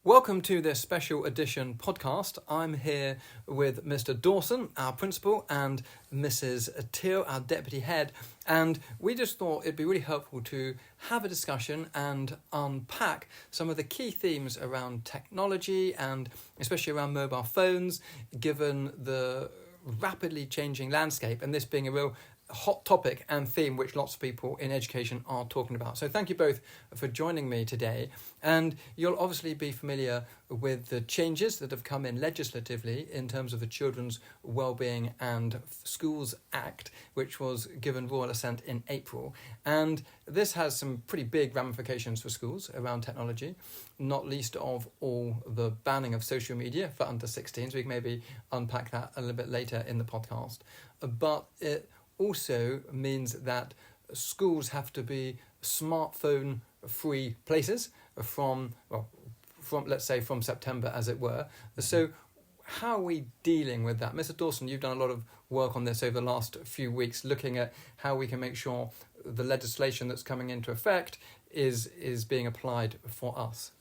Welcome to this special edition podcast. I'm here with Mr. Dawson, our principal, and Mrs. Teal, our deputy head, and we just thought it'd be really helpful to have a discussion and unpack some of the key themes around technology and especially around mobile phones, given the rapidly changing landscape, and this being a real hot topic and theme which lots of people in education are talking about. So thank you both for joining me today. And you'll obviously be familiar with the changes that have come in legislatively in terms of the Children's Wellbeing and Schools Act, which was given royal assent in April. And this has some pretty big ramifications for schools around technology, not least of all the banning of social media for under 16s. We can maybe unpack that a little bit later in the podcast. But it also means that schools have to be smartphone-free places from let's say from September, as it were. So how are we dealing with that? Mr. Dawson, you've done a lot of work on this over the last few weeks, looking at how we can make sure the legislation that's coming into effect is being applied for us.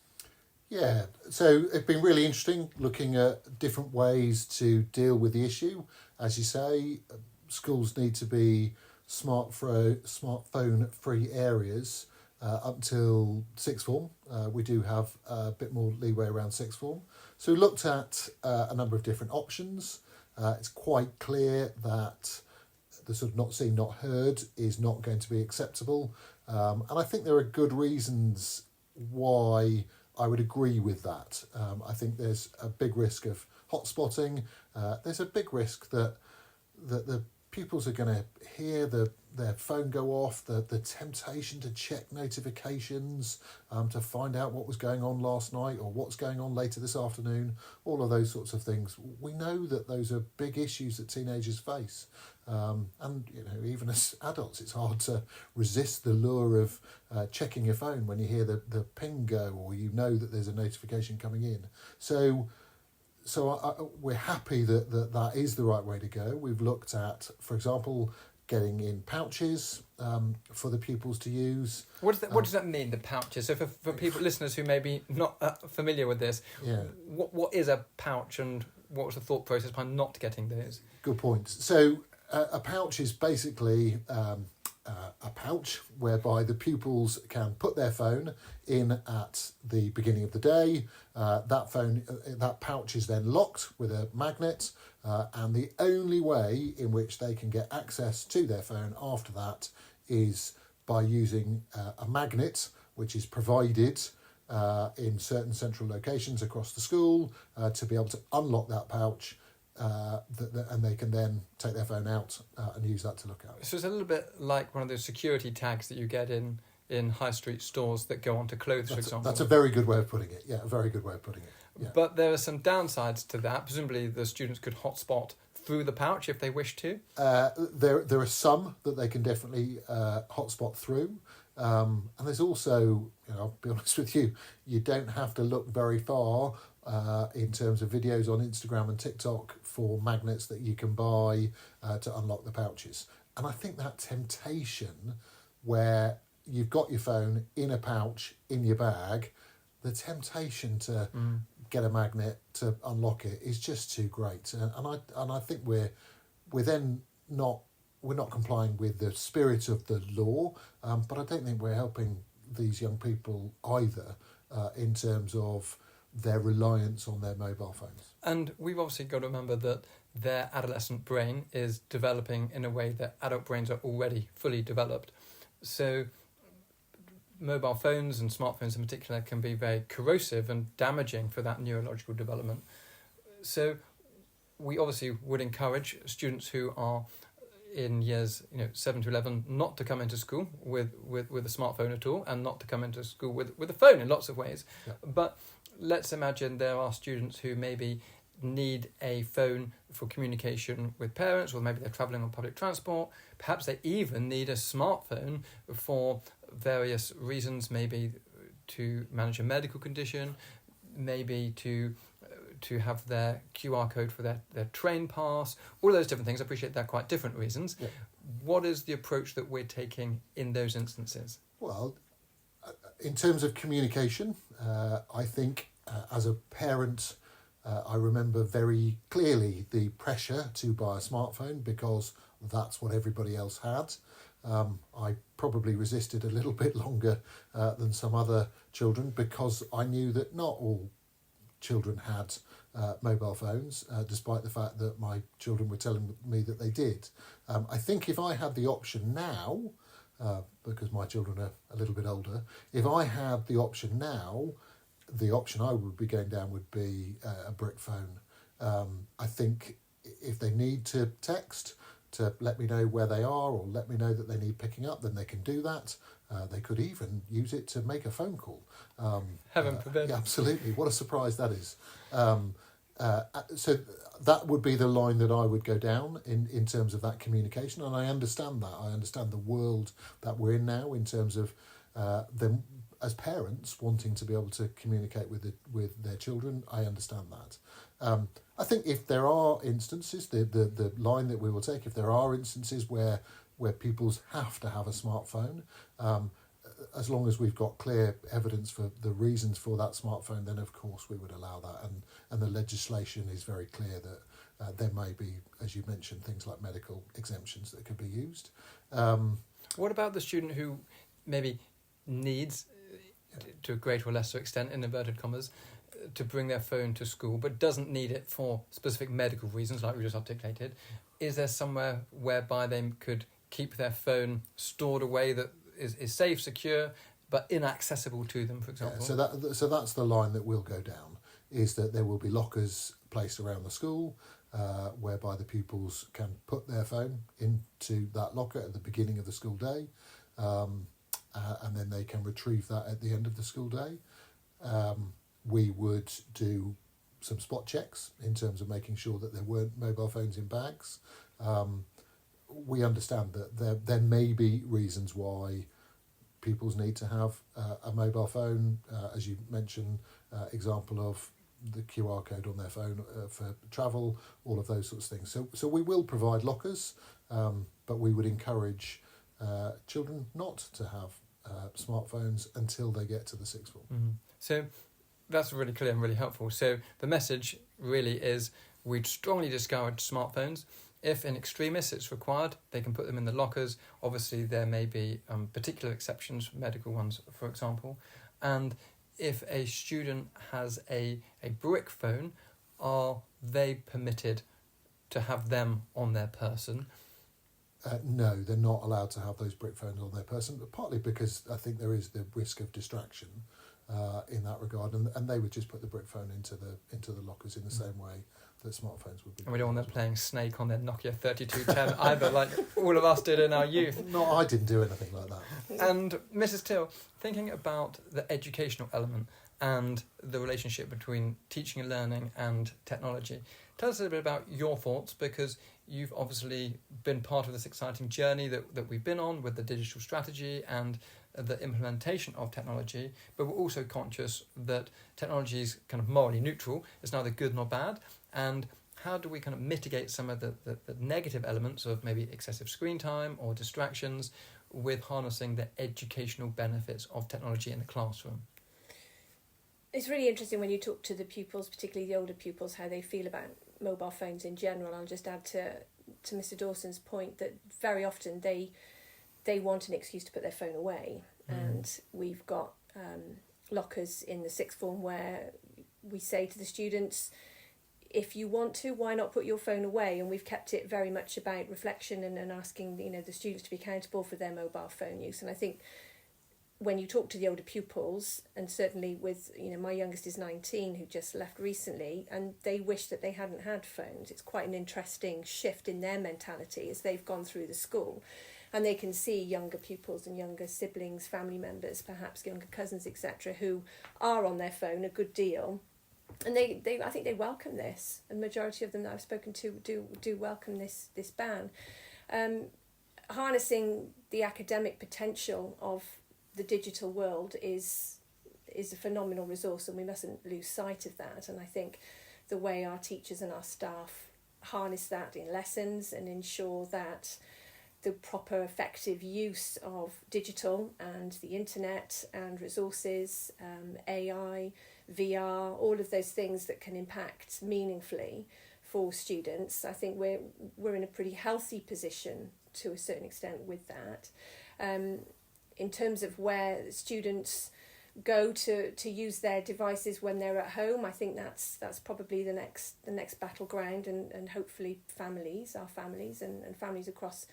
Yeah, so it's been really interesting looking at different ways to deal with the issue. As you say, schools need to be smartphone-free areas up until sixth form. We do have a bit more leeway around sixth form. So we looked at a number of different options. It's quite clear that the sort of not seen, not heard is not going to be acceptable. And I think there are good reasons why I would agree with that. I think there's a big risk of hotspotting. There's a big risk that the pupils are going to hear their phone go off, the temptation to check notifications, to find out what was going on last night or what's going on later this afternoon, all of those sorts of things. We know that those are big issues that teenagers face. And, even as adults, it's hard to resist the lure of checking your phone when you hear the ping go or that there's a notification coming in. So we're happy that is the right way to go. We've looked at, for example, getting in pouches for the pupils to use. What does that mean, the pouches? So for people, listeners who may be not familiar with this, what is a pouch and what was the thought process behind not getting those? Good point. So a pouch is basically a pouch whereby the pupils can put their phone in at the beginning of the day. That pouch is then locked with a magnet, and the only way in which they can get access to their phone after that is by using a magnet which is provided in certain central locations across the school to be able to unlock that pouch. And they can then take their phone out and use that to look at. So it's a little bit like one of those security tags that you get in high street stores that go onto clothes, for example. That's a very good way of putting it. Yeah, a very good way of putting it. Yeah. But there are some downsides to that. Presumably the students could hotspot through the pouch if they wish to. There are some that they can definitely hotspot through. And there's also, I'll be honest with you, you don't have to look very far in terms of videos on Instagram and TikTok for magnets that you can buy to unlock the pouches. And I think that temptation where you've got your phone in a pouch in your bag, the temptation to get a magnet to unlock it is just too great. And I think we're not complying with the spirit of the law, but I don't think we're helping these young people either in terms of their reliance on their mobile phones. And we've obviously got to remember that their adolescent brain is developing in a way that adult brains are already fully developed. So mobile phones and smartphones in particular can be very corrosive and damaging for that neurological development. So we obviously would encourage students who are in years 7 to 11 not to come into school with a smartphone at all, and not to come into school with a phone in lots of ways. Yeah. But let's imagine there are students who maybe need a phone for communication with parents, or maybe they're travelling on public transport. Perhaps they even need a smartphone for various reasons, maybe to manage a medical condition, maybe to have their QR code for their train pass, all those different things. I appreciate they're quite different reasons. Yeah. What is the approach that we're taking in those instances? Well, in terms of communication, I think as a parent, I remember very clearly the pressure to buy a smartphone because that's what everybody else had. I probably resisted a little bit longer than some other children because I knew that not all children had mobile phones, despite the fact that my children were telling me that they did. I think if I had the option now, because my children are a little bit older, if I had the option now, the option I would be going down would be a brick phone. I think if they need to text to let me know where they are or let me know that they need picking up, then they can do that. They could even use it to make a phone call. Heaven forbid. Yeah, absolutely. What a surprise that is. So that would be the line that I would go down in terms of that communication. And I understand that. I understand the world that we're in now in terms of them as parents wanting to be able to communicate with their children. I understand that. I think if there are instances, the line that we will take, if there are instances where pupils have to have a smartphone, as long as we've got clear evidence for the reasons for that smartphone, then of course we would allow that. And the legislation is very clear that there may be, as you mentioned, things like medical exemptions that could be used. What about the student who maybe needs, to a greater or lesser extent, in inverted commas, to bring their phone to school, but doesn't need it for specific medical reasons, like we just articulated? Is there somewhere whereby they could keep their phone stored away that is safe, secure, but inaccessible to them, for example? Yeah, so that's the line that will go down, is that there will be lockers placed around the school whereby the pupils can put their phone into that locker at the beginning of the school day, and then they can retrieve that at the end of the school day. We would do some spot checks in terms of making sure that there weren't mobile phones in bags. We understand that there may be reasons why pupils need to have a mobile phone, as you mentioned, example of the QR code on their phone for travel, all of those sorts of things. So we will provide lockers, but we would encourage children not to have smartphones until they get to the sixth form. Mm-hmm. So that's really clear and really helpful. So the message really is we'd strongly discourage smartphones. If in extremis it's required, they can put them in the lockers. Obviously, there may be particular exceptions, medical ones, for example. And if a student has a brick phone, are they permitted to have them on their person? No, they're not allowed to have those brick phones on their person, but partly because I think there is the risk of distraction in that regard, and they would just put the brick phone into the lockers in the same way that smartphones would be. And we don't want them playing Snake on their Nokia 3210 either, like all of us did in our youth. No, I didn't do anything like that. And Mrs. Till, thinking about the educational element and the relationship between teaching and learning and technology, tell us a little bit about your thoughts, because you've obviously been part of this exciting journey that we've been on with the digital strategy and the implementation of technology, but we're also conscious that technology is kind of morally neutral. It's neither good nor bad. And how do we kind of mitigate some of the negative elements of maybe excessive screen time or distractions with harnessing the educational benefits of technology in the classroom? It's really interesting when you talk to the pupils, particularly the older pupils, how they feel about mobile phones in general. I'll just add to Mr. Dawson's point that very often they want an excuse to put their phone away. And we've got lockers in the sixth form where we say to the students, if you want to, why not put your phone away? And we've kept it very much about reflection and asking the students to be accountable for their mobile phone use. And I think when you talk to the older pupils, and certainly with my youngest is 19, who just left recently, and they wish that they hadn't had phones. It's quite an interesting shift in their mentality as they've gone through the school. And they can see younger pupils and younger siblings, family members, perhaps younger cousins, etc., who are on their phone a good deal. And I think they welcome this. And the majority of them that I've spoken to do welcome this ban. Harnessing the academic potential of the digital world is a phenomenal resource, and we mustn't lose sight of that. And I think the way our teachers and our staff harness that in lessons and ensure that the proper effective use of digital and the internet and resources, AI, VR, all of those things that can impact meaningfully for students. I think we're in a pretty healthy position to a certain extent with that. In terms of where students go to use their devices when they're at home, I think that's probably the next battleground, and hopefully our families and families across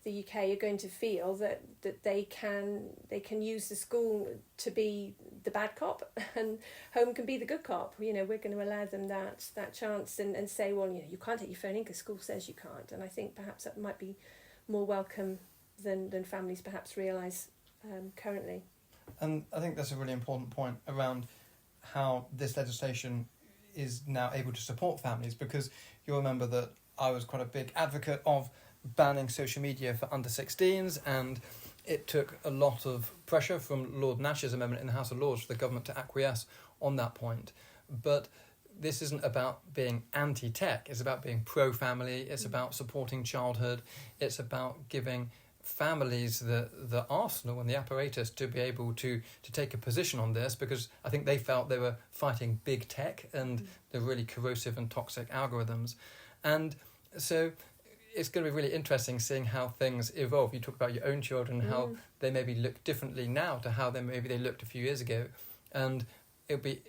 the UK are going to feel that they can use the school to be the bad cop and home can be the good cop. We're going to allow them that chance and say, well, you can't take your phone in because school says you can't. And I think perhaps that might be more welcome than families perhaps realise currently. And I think that's a really important point around how this legislation is now able to support families, because you'll remember that I was quite a big advocate of banning social media for under 16s, and it took a lot of pressure from Lord Nash's amendment in the House of Lords for the government to acquiesce on that point. But this isn't about being anti-tech, it's about being pro-family, it's about supporting childhood, it's about giving families the arsenal and the apparatus to be able to take a position on this, because I think they felt they were fighting big tech and the really corrosive and toxic algorithms. And so it's going to be really interesting seeing how things evolve. You talk about your own children, how they maybe look differently now to how they looked a few years ago. And it'll be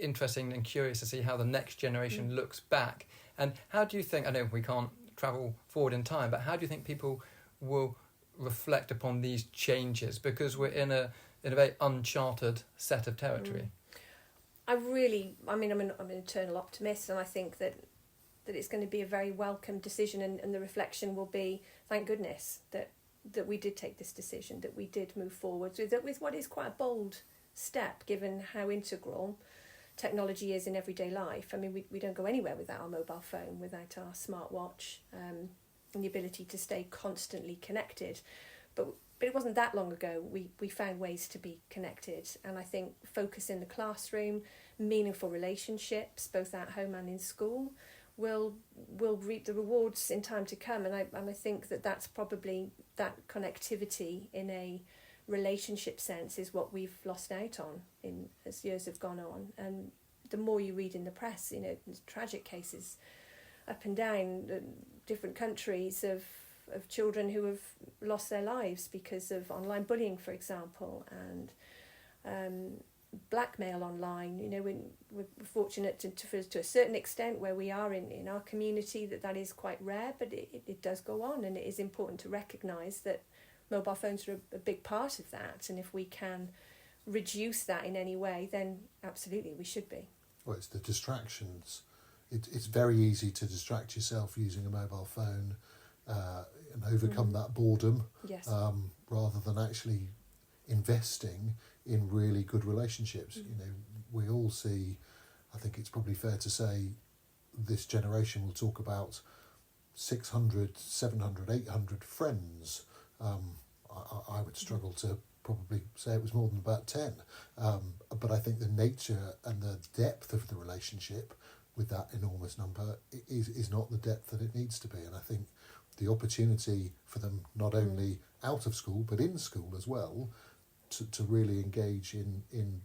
interesting and curious to see how the next generation looks back. And how do you think, I know we can't travel forward in time, but how do you think people will reflect upon these changes? Because we're in a very uncharted set of territory. I'm an eternal optimist, and I think that it's going to be a very welcome decision, and the reflection will be, thank goodness that we did take this decision, that we did move forward with what is quite a bold step, given how integral technology is in everyday life. I mean, we don't go anywhere without our mobile phone, without our smartwatch, and the ability to stay constantly connected. But it wasn't that long ago we found ways to be connected, and I think focus in the classroom, meaningful relationships, both at home and in school, will reap the rewards in time to come. And I think that's probably, that connectivity in a relationship sense is what we've lost out on as years have gone on. And the more you read in the press, there's tragic cases up and down different countries of children who have lost their lives because of online bullying, for example, and blackmail online. We're fortunate to a certain extent where we are in our community that is quite rare, but it does go on, and it is important to recognise that mobile phones are a big part of that, and if we can reduce that in any way, then absolutely we should be. Well, it's the distractions. It's very easy to distract yourself using a mobile phone and overcome that boredom, yes. Rather than actually investing in really good relationships. We all see, I think it's probably fair to say, this generation will talk about 600, 700, 800 friends. I would struggle to probably say it was more than about 10. But I think the nature and the depth of the relationship with that enormous number is not the depth that it needs to be. And I think the opportunity for them, not only out of school, but in school as well, to really engage in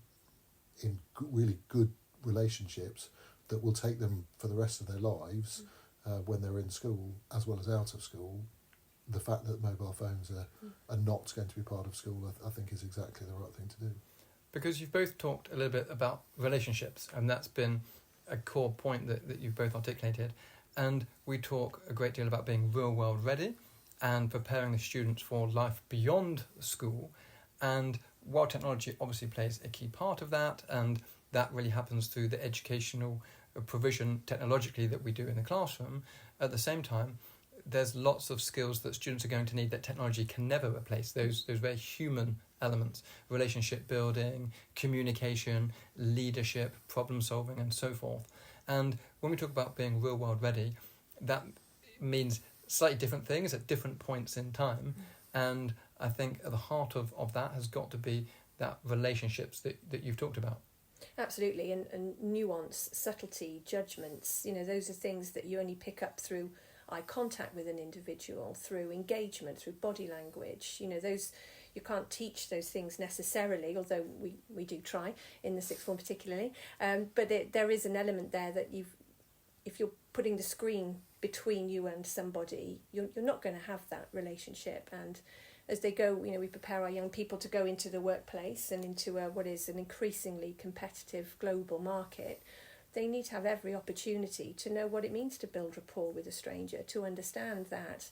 really good relationships that will take them for the rest of their lives when they're in school as well as out of school. The fact that mobile phones are not going to be part of school, I think, is exactly the right thing to do. Because you've both talked a little bit about relationships, and that's been a core point that you've both articulated. And we talk a great deal about being real world ready and preparing the students for life beyond school. And while technology obviously plays a key part of that, and that really happens through the educational provision technologically that we do in the classroom, at the same time, there's lots of skills that students are going to need that technology can never replace. Those very human elements, relationship building, communication, leadership, problem solving, and so forth. And when we talk about being real world ready, that means slightly different things at different points in time. And I think at the heart of that has got to be that relationships that you've talked about. Absolutely, and nuance, subtlety, judgments, those are things that you only pick up through eye contact with an individual, through engagement, through body language. Those you can't teach those things necessarily, although we do try in the sixth form particularly. But there is an element there that if you're putting the screen between you and somebody, you're not going to have that relationship. And as they go, we prepare our young people to go into the workplace and into what is an increasingly competitive global market. They need to have every opportunity to know what it means to build rapport with a stranger, to understand that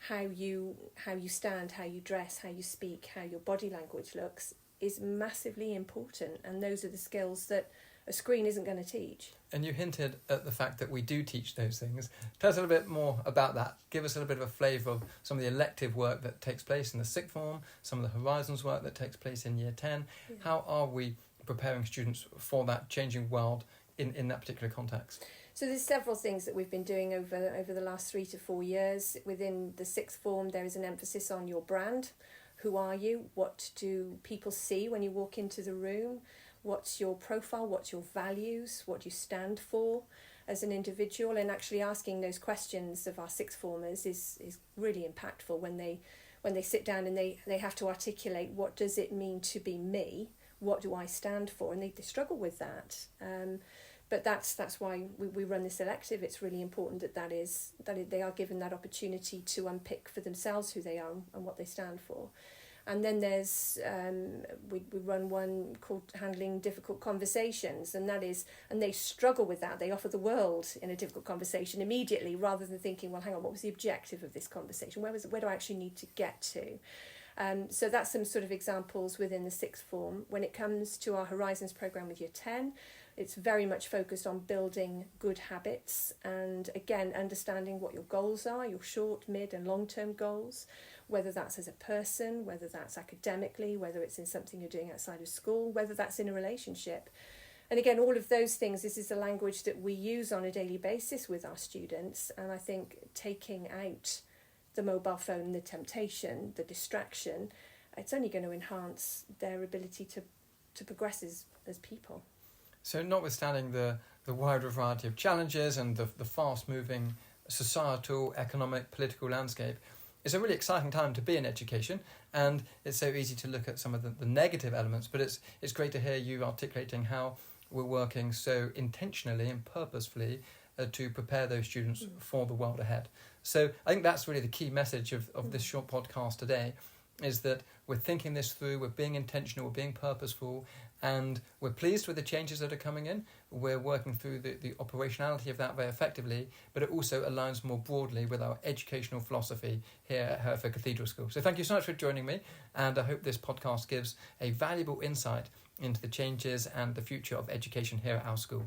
how you stand, how you dress, how you speak, how your body language looks is massively important. And those are the skills that a screen isn't going to teach. And you hinted at the fact that we do teach those things. Tell us a little bit more about that. Give us a little bit of a flavour of some of the elective work that takes place in the sixth form, some of the Horizons work that takes place in year 10. Yeah. How are we preparing students for that changing world in that particular context? So there's several things that we've been doing over the last 3 to 4 years. Within the sixth form, there is an emphasis on your brand. Who are you? What do people see when you walk into the room? What's your profile? What's your values? What do you stand for as an individual? And actually asking those questions of our sixth formers is really impactful when they sit down and they have to articulate, what does it mean to be me? What do I stand for? And they struggle with that. But that's why we run this elective. It's really important that they are given that opportunity to unpick for themselves who they are and what they stand for. And then there's we run one called Handling Difficult Conversations, and they struggle with that. They offer the world in a difficult conversation immediately, rather than thinking, well, hang on, what was the objective of this conversation? Where do I actually need to get to? So that's some sort of examples within the sixth form. When it comes to our Horizons programme with year 10, it's very much focused on building good habits and, again, understanding what your goals are, your short, mid and long-term goals, whether that's as a person, whether that's academically, whether it's in something you're doing outside of school, whether that's in a relationship. And again, all of those things, this is the language that we use on a daily basis with our students. And I think taking out the mobile phone, the temptation, the distraction, it's only going to enhance their ability to progress as people. So notwithstanding the wider variety of challenges and the fast-moving societal, economic, political landscape, it's a really exciting time to be in education, and it's so easy to look at some of the negative elements, but it's great to hear you articulating how we're working so intentionally and purposefully to prepare those students for the world ahead. So I think that's really the key message of this short podcast today, is that we're thinking this through, we're being intentional, we're being purposeful, and we're pleased with the changes that are coming in. We're working through the operationality of that very effectively, but it also aligns more broadly with our educational philosophy here at Hereford Cathedral School. So thank you so much for joining me, and I hope this podcast gives a valuable insight into the changes and the future of education here at our school.